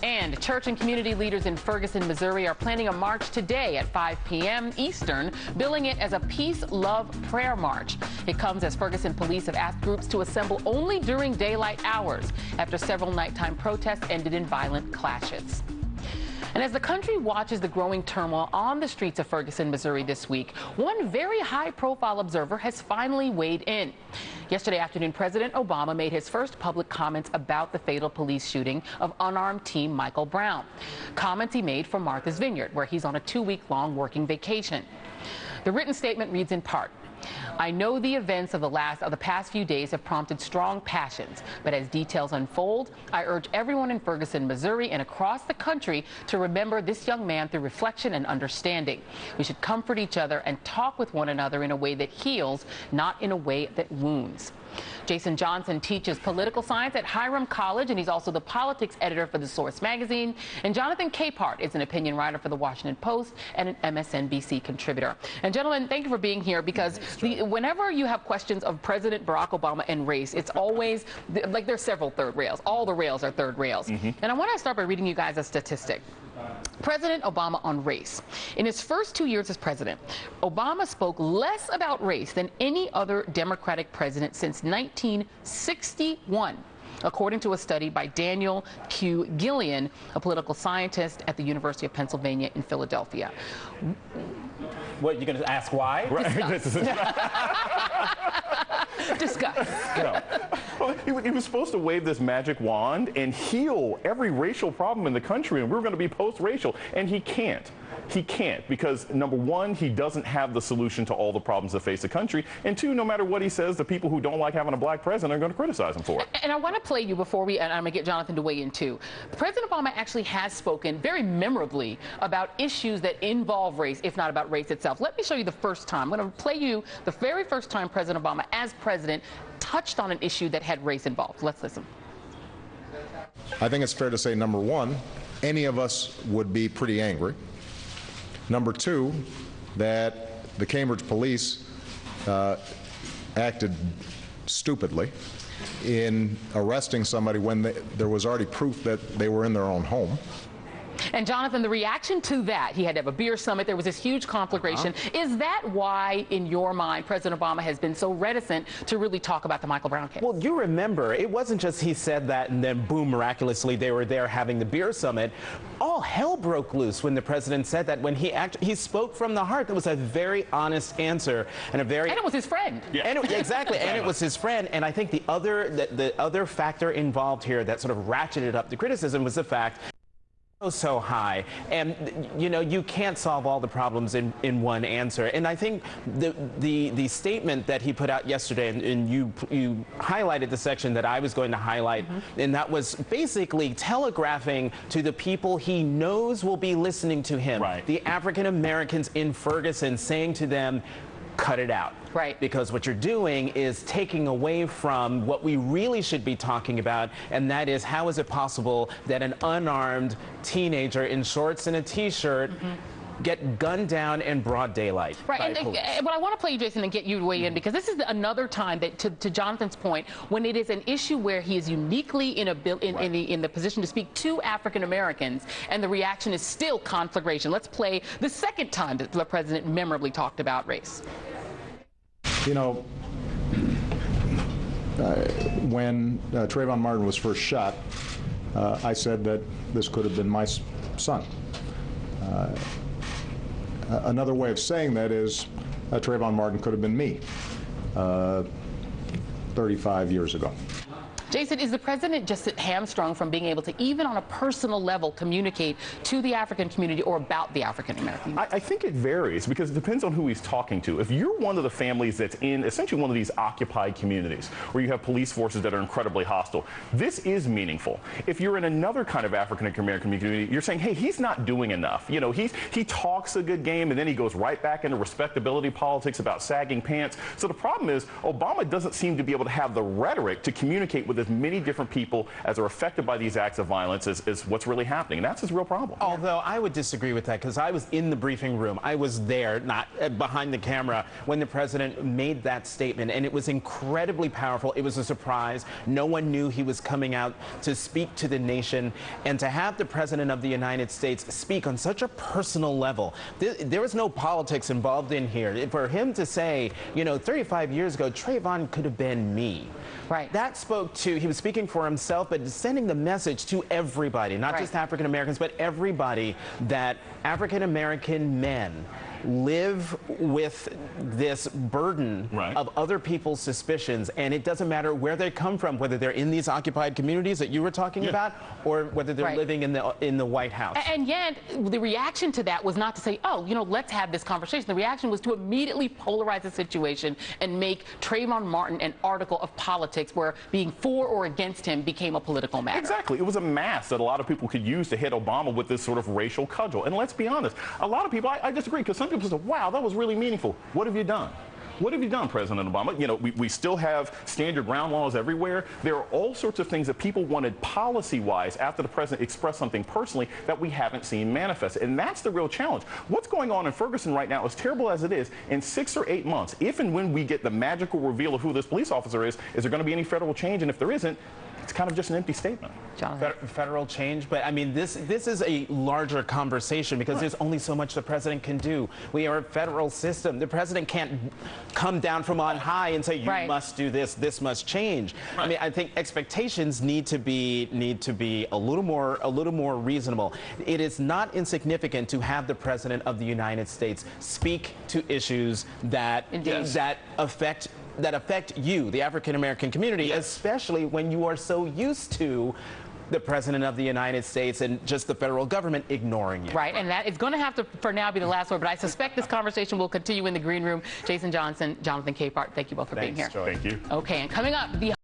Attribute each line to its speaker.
Speaker 1: And church and community leaders in Ferguson, Missouri are planning a march today at 5 p.m. Eastern, billing it as a peace, love, prayer march. It comes as Ferguson police have asked groups to assemble only during daylight hours after several nighttime protests ended in violent clashes. And as the country watches the growing turmoil on the streets of Ferguson, Missouri this week, one very high-profile observer has finally weighed in. Yesterday afternoon, President Obama made his first public comments about the fatal police shooting of unarmed teen Michael Brown. Comments he made from Martha's Vineyard, where he's on a 2-week-long working vacation. The written statement reads in part, "I know the events of the past few days have prompted strong passions, but as details unfold, I urge everyone in Ferguson, Missouri and across the country to remember this young man through reflection and understanding. We should comfort each other and talk with one another in a way that heals, not in a way that wounds." Jason Johnson teaches political science at Hiram College, and he's also the politics editor for The Source magazine. And Jonathan Capehart is an opinion writer for The Washington Post and an MSNBC contributor. And gentlemen, thank you for being here, because whenever you have questions of President Barack Obama and race, it's always like there's several third rails. All the rails are third rails. And I want to start by reading you guys a statistic. President Obama on race. In his first 2 years as president, Obama spoke less about race than any other Democratic president since 1961, according to a study by Daniel Q. Gillian, a political scientist at the University of Pennsylvania in Philadelphia.
Speaker 2: What, you're going to ask why?
Speaker 1: Discuss.
Speaker 3: Well, he was supposed to wave this magic wand and heal every racial problem in the country, and we were going to be post-racial, and he can't. He can't, because number one, he doesn't have the solution to all the problems that face the country, and two, no matter what he says, the people who don't like having a black president are going to criticize him for it.
Speaker 1: And I want to play you before and I'm going to get Jonathan to weigh in too. President Obama actually has spoken very memorably about issues that involve race, if not about race itself. Let me show you the first time. I'm going to play you the very first time President Obama, as president, touched on an issue that had race involved. Let's listen.
Speaker 4: I think it's fair to say, number one, any of us would be pretty angry. Number two, that the Cambridge police acted stupidly in arresting somebody when there was already proof that they were in their own home.
Speaker 1: And Jonathan, the reaction to that, he had to have a beer summit, there was this huge conflagration. Is that why, in your mind, President Obama has been so reticent to really talk about the Michael Brown case?
Speaker 2: Well, you remember, it wasn't just he said that and then boom, miraculously they were there having the beer summit. All hell broke loose when the president said that. When he spoke from the heart. That was a very honest answer and a very... And
Speaker 1: it was his friend.
Speaker 2: Yeah. Exactly, and it was his friend. And I think the other factor involved here that sort of ratcheted up the criticism was the fact so high, and you know, you can't solve all the problems in one answer. And I think the statement that he put out yesterday, and you highlighted the section that I was going to highlight, and that was basically telegraphing to the people he knows will be listening to him, the African Americans in Ferguson, saying to them, cut it out.
Speaker 1: Right.
Speaker 2: Because what you're doing is taking away from what we really should be talking about, and that is, how is it possible that an unarmed teenager in shorts and a t-shirt get gunned down in broad daylight?
Speaker 1: Right, but I want to play you, Jason, and get you to weigh in, because this is another time that, to Jonathan's point, when it is an issue where he is uniquely in the position to speak to African Americans, and the reaction is still conflagration. Let's play the second time that the president memorably talked about race.
Speaker 4: You know, when Trayvon Martin was first shot, I said that this could have been my son. Another way of saying that is Trayvon Martin could have been me 35 years ago.
Speaker 1: Jason, is the president just hamstrung from being able to, even on a personal level, communicate to the African community or about the African American community?
Speaker 3: I think it varies, because it depends on who he's talking to. If you're one of the families that's in essentially one of these occupied communities where you have police forces that are incredibly hostile, this is meaningful. If you're in another kind of African American community, you're saying, hey, he's not doing enough. You know, he talks a good game, and then he goes right back into respectability politics about sagging pants. So the problem is, Obama doesn't seem to be able to have the rhetoric to communicate with as many different people as are affected by these acts of violence is what's really happening. And that's his real problem.
Speaker 2: Although I would disagree with that, because I was in the briefing room. I was there, not behind the camera, when the president made that statement, and it was incredibly powerful. It was a surprise. No one knew he was coming out to speak to the nation, and to have the president of the United States speak on such a personal level. There was no politics involved in here. For him to say, you know, 35 years ago, Trayvon could have been me.
Speaker 1: Right.
Speaker 2: That spoke to, he was speaking for himself, but sending the message to everybody, not just African Americans, but everybody, that African American men live with this burden of other people's suspicions, and it doesn't matter where they come from, whether they're in these occupied communities that you were talking about, or whether they're living in the White House.
Speaker 1: And yet, the reaction to that was not to say, oh, you know, let's have this conversation. The reaction was to immediately polarize the situation and make Trayvon Martin an article of politics, where being for or against him became a political matter.
Speaker 3: Exactly. It was a mask that a lot of people could use to hit Obama with this sort of racial cudgel. And let's be honest, a lot of people, I disagree, because some people say, wow, that was really meaningful. What have you done? What have you done, President Obama? You know, we still have standard ground laws everywhere. There are all sorts of things that people wanted policy-wise after the president expressed something personally that we haven't seen manifest. And that's the real challenge. What's going on in Ferguson right now, as terrible as it is, in 6 or 8 months, if and when we get the magical reveal of who this police officer is there going to be any federal change? And if there isn't, it's kind of just an empty statement.
Speaker 2: Federal change, but I mean, this is a larger conversation, because there's only so much the president can do. We are a federal system. The president can't come down from on high and say, you must do this, this must change. I mean, I think expectations need to be a little more reasonable. It is not insignificant to have the president of the United States speak to issues that affect you, the African American community, especially when you are so used to the president of the United States and just the federal government ignoring you.
Speaker 1: Right, and that is going to have to, for now, be the last word, but I suspect this conversation will continue in the green room. Jason Johnson, Jonathan Capehart, thank you both for being here.
Speaker 3: Joy. Thank you.
Speaker 1: Okay, and coming up, the